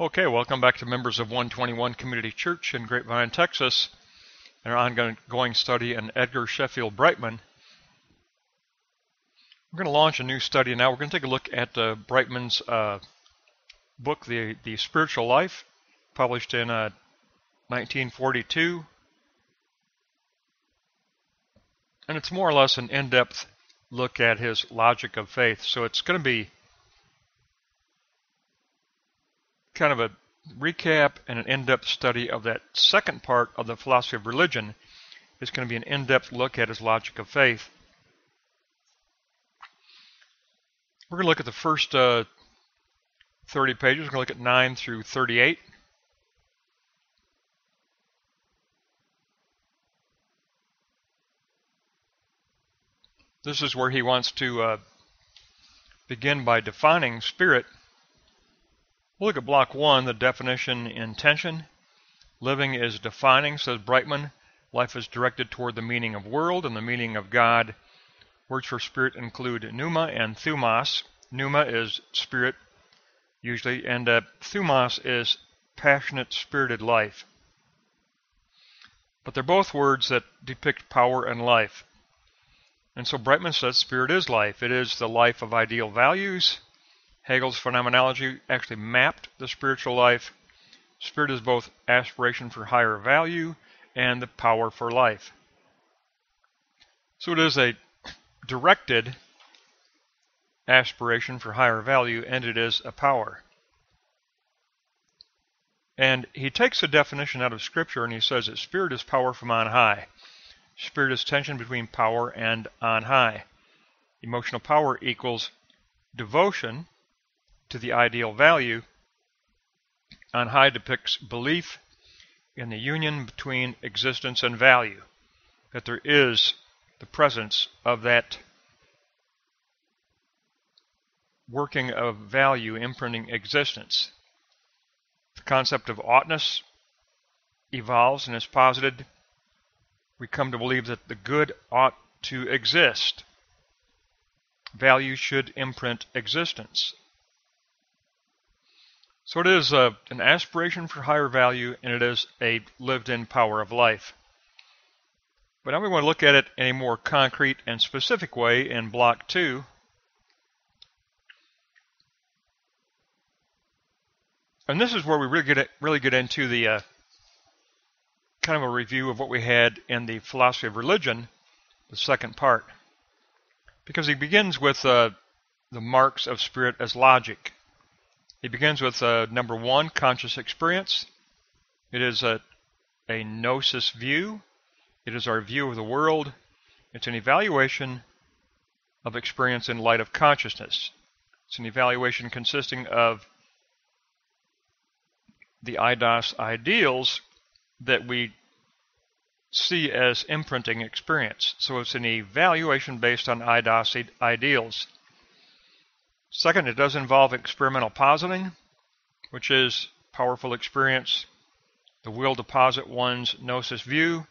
Okay, welcome back to members of 121 Community Church in Grapevine, Texas, and our ongoing study in Edgar Sheffield Brightman. We're going to launch a new study now. We're going to take a look at Brightman's book, The Spiritual Life, published in 1942. And it's more or less an in-depth look at his logic of faith. So it's going to be kind of a recap and an in-depth study of that second part of the philosophy of religion. It's going to be an in-depth look at his logic of faith. We're going to look at the first 30 pages. We're going to look at 9 through 38. This is where he wants to begin by defining spirit. We'll look at block 1, the definition intention. Living is defining, says Brightman. Life is directed toward the meaning of world and the meaning of God. Words for spirit include pneuma and thumos. Pneuma is spirit, usually, and thumos is passionate, spirited life. But they're both words that depict power and life. And so Brightman says spirit is life. It is the life of ideal values. Hegel's phenomenology actually mapped the spiritual life. Spirit is both aspiration for higher value and the power for life. So it is a directed aspiration for higher value, and it is a power. And he takes a definition out of Scripture, and he says that spirit is power from on high. Spirit is tension between power and on high. Emotional power equals devotion to the ideal value. On high depicts belief in the union between existence and value, that there is the presence of that working of value imprinting existence. The concept of oughtness evolves and is posited. We come to believe that the good ought to exist. Value should imprint existence. So it is an aspiration for higher value, and it is a lived-in power of life. But now we want to look at it in a more concrete and specific way in block 2. And this is where we really get into the kind of a review of what we had in the philosophy of religion, the second part. Because he begins with the marks of spirit as logic. He begins with number 1, conscious experience. It is a gnosis view. It is our view of the world. It's an evaluation of experience in light of consciousness. It's an evaluation consisting of the eidos ideals that we see as imprinting experience. So it's an evaluation based on eidos ideals. Second, it does involve experimental positing, which is powerful experience. The will to posit one's gnosis view.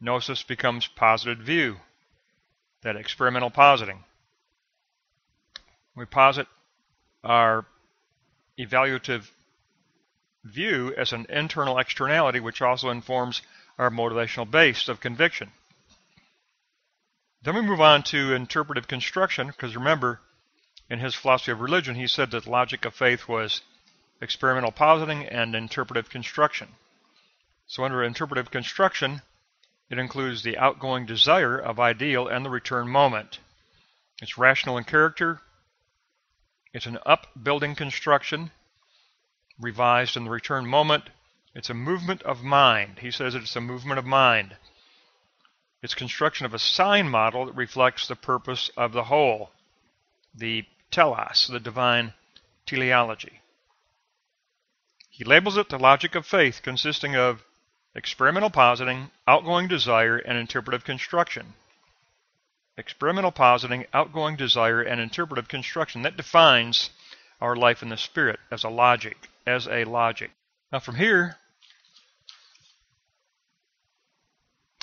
Gnosis becomes posited view, that experimental positing. We posit our evaluative view as an internal externality, which also informs our motivational base of conviction. Then we move on to interpretive construction, because remember, in his philosophy of religion, he said that logic of faith was experimental positing and interpretive construction. So under interpretive construction, it includes the outgoing desire of ideal and the return moment. It's rational in character. It's an upbuilding construction, revised in the return moment. It's a movement of mind. He says it's a movement of mind. It's construction of a sign model that reflects the purpose of the whole, the telos, the divine teleology. He labels it the logic of faith, consisting of experimental positing, outgoing desire, and interpretive construction. Experimental positing, outgoing desire, and interpretive construction. That defines our life in the spirit as a logic. Now from here,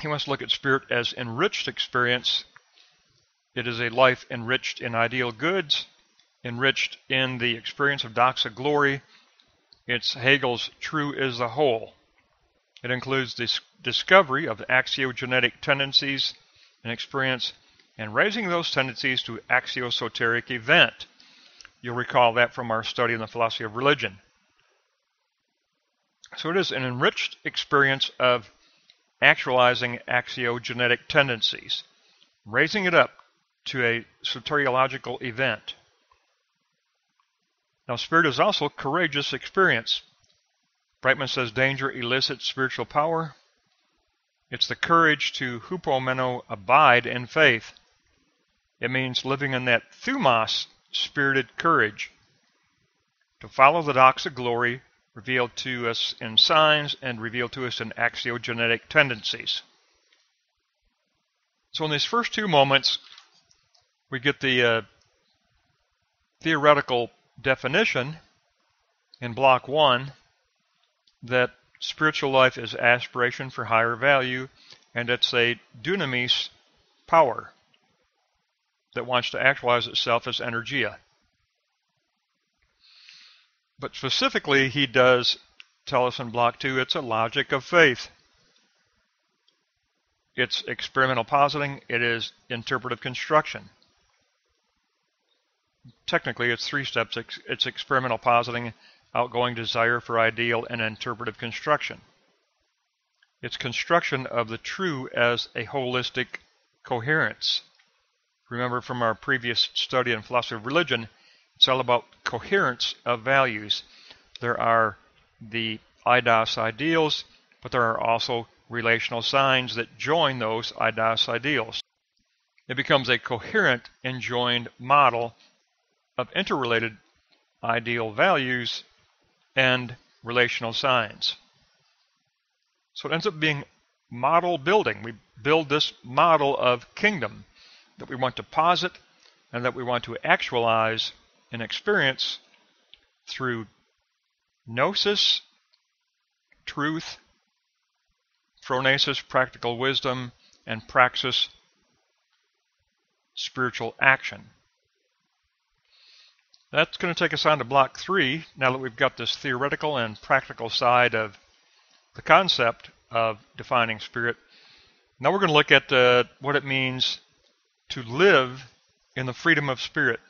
he wants to look at spirit as enriched experience. It is a life enriched in ideal goods, enriched in the experience of doxa glory, It's Hegel's true is the whole. It includes the discovery of axiogenetic tendencies in experience and raising those tendencies to axiosoteric event. You'll recall that from our study in the philosophy of religion. So it is an enriched experience of actualizing axiogenetic tendencies, raising it up to a soteriological event. Now, spirit is also courageous experience. Brightman says danger elicits spiritual power. It's the courage to hupomeno, abide in faith. It means living in that thumos, spirited courage, to follow the doxa glory revealed to us in signs and revealed to us in axiogenetic tendencies. So in these first two moments, we get the theoretical definition in Block 1 that spiritual life is aspiration for higher value, and it's a dunamis power that wants to actualize itself as energia. But specifically, he does tell us in Block 2 it's a logic of faith. It's experimental positing. It is interpretive construction. Technically, it's three steps. It's experimental positing, outgoing desire for ideal, and interpretive construction. It's construction of the true as a holistic coherence. Remember from our previous study in philosophy of religion, it's all about coherence of values. There are the eidos ideals, but there are also relational signs that join those eidos ideals. It becomes a coherent enjoined model of interrelated ideal values and relational signs. So it ends up being model building. We build this model of kingdom that we want to posit and that we want to actualize in experience through gnosis, truth, phronesis, practical wisdom, and praxis, spiritual action. That's going to take us on to Block 3, now that we've got this theoretical and practical side of the concept of defining spirit. Now we're going to look at what it means to live in the freedom of spirit.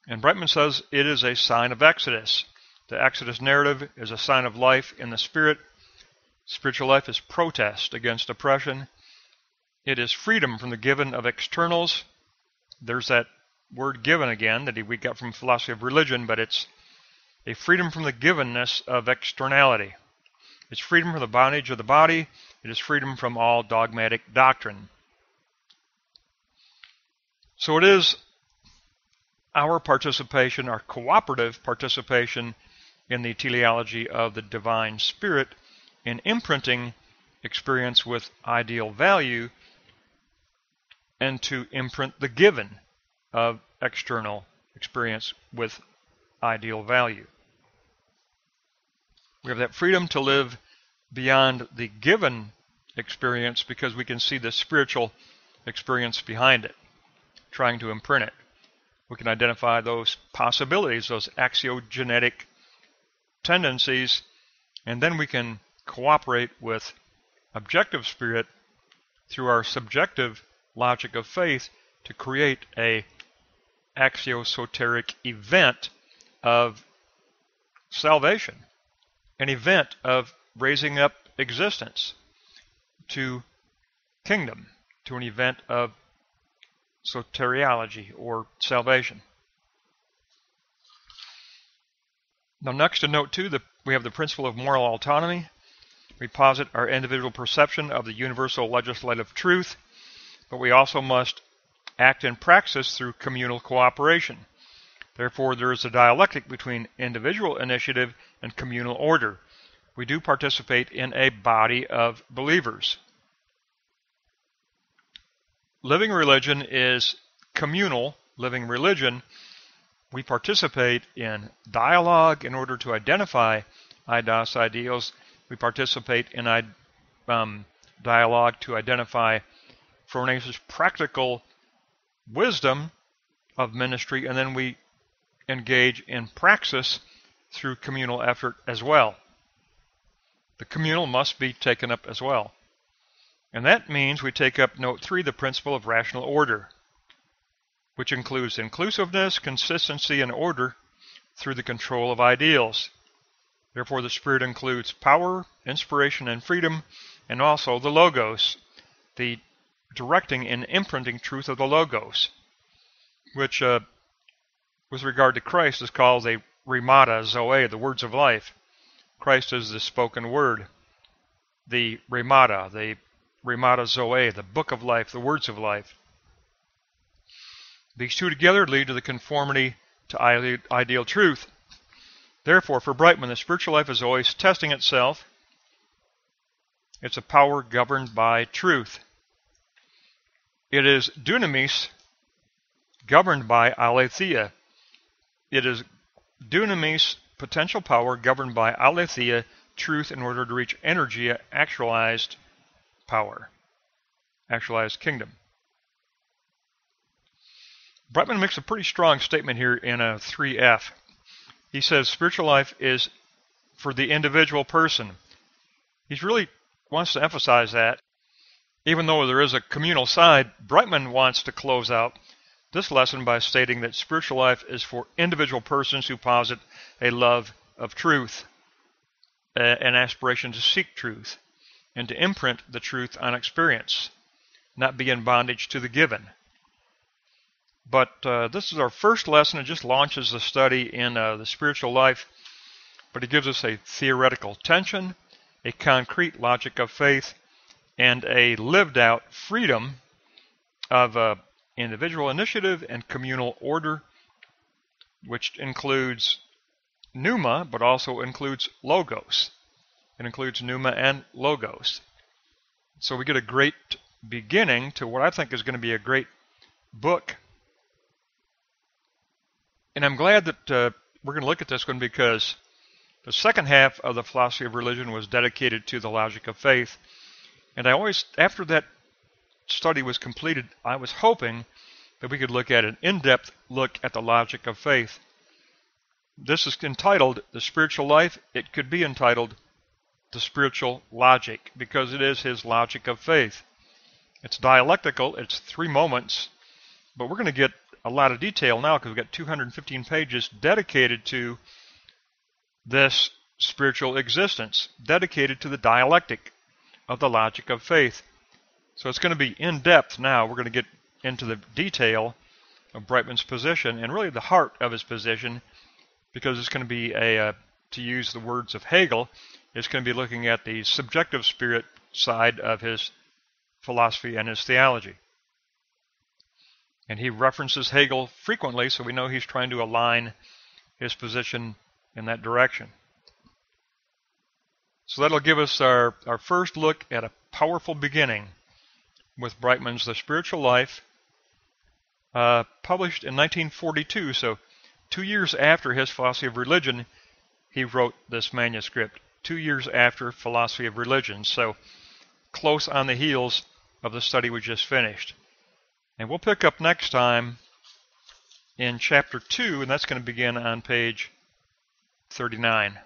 And Brightman says it is a sign of Exodus. The Exodus narrative is a sign of life in the spirit. Spiritual life is protest against oppression. It is freedom from the given of externals. There's that word given again that we got from philosophy of religion, but it's a freedom from the givenness of externality. It's freedom from the bondage of the body. It is freedom from all dogmatic doctrine. So it is our participation, our cooperative participation in the teleology of the divine spirit in imprinting experience with ideal value and to imprint the given of external experience with ideal value. We have that freedom to live beyond the given experience because we can see the spiritual experience behind it, trying to imprint it. We can identify those possibilities, those axiogenetic tendencies, and then we can cooperate with objective spirit through our subjective logic of faith to create a axiosoteric event of salvation, an event of raising up existence to kingdom, to an event of soteriology or salvation. Now next in note 2, we have the principle of moral autonomy. We posit our individual perception of the universal legislative truth, but we also must act in praxis through communal cooperation. Therefore, there is a dialectic between individual initiative and communal order. We do participate in a body of believers. Living religion is communal living religion. We participate in dialogue in order to identify eidos ideals. We participate in dialogue to identify phronesis, practical wisdom of ministry, and then we engage in praxis through communal effort as well. The communal must be taken up as well. And that means we take up note 3, the principle of rational order, which includes inclusiveness, consistency, and order through the control of ideals. Therefore, the Spirit includes power, inspiration, and freedom, and also the Logos, the directing and imprinting truth of the Logos, which, with regard to Christ, is called the Rhemata Zoe, the words of life. Christ is the spoken word, the Rhemata Zoe, the book of life, the words of life. These two together lead to the conformity to ideal truth. Therefore, for Brightman, the spiritual life is always testing itself. It's a power governed by truth. It is dunamis governed by aletheia. It is dunamis, potential power, governed by aletheia, truth, in order to reach energy, actualized power, actualized kingdom. Brightman makes a pretty strong statement here in a 3F. He says spiritual life is for the individual person. He really wants to emphasize that. Even though there is a communal side, Brightman wants to close out this lesson by stating that spiritual life is for individual persons who posit a love of truth, an aspiration to seek truth, and to imprint the truth on experience, not be in bondage to the given. But this is our first lesson. It just launches the study in the spiritual life, but it gives us a theoretical tension, a concrete logic of faith, and a lived-out freedom of individual initiative and communal order, which includes pneuma, but also includes logos. It includes pneuma and logos. So we get a great beginning to what I think is going to be a great book. And I'm glad that we're going to look at this one, because the second half of the philosophy of religion was dedicated to the logic of faith. And I always, after that study was completed, I was hoping that we could look at an in-depth look at the logic of faith. This is entitled The Spiritual Life. It could be entitled The Spiritual Logic, because it is his logic of faith. It's dialectical, it's 3 moments, but we're going to get a lot of detail now because we've got 215 pages dedicated to this spiritual existence, dedicated to the dialectic of the logic of faith. So it's going to be in depth now. We're going to get into the detail of Brightman's position and really the heart of his position, because it's going to be to use the words of Hegel, it's going to be looking at the subjective spirit side of his philosophy and his theology. And he references Hegel frequently, so we know he's trying to align his position in that direction. So that'll give us our first look at a powerful beginning with Brightman's The Spiritual Life, published in 1942. So 2 years after his Philosophy of Religion, he wrote this manuscript. 2 years after Philosophy of Religion, so close on the heels of the study we just finished. And we'll pick up next time in chapter 2, and that's going to begin on page 39.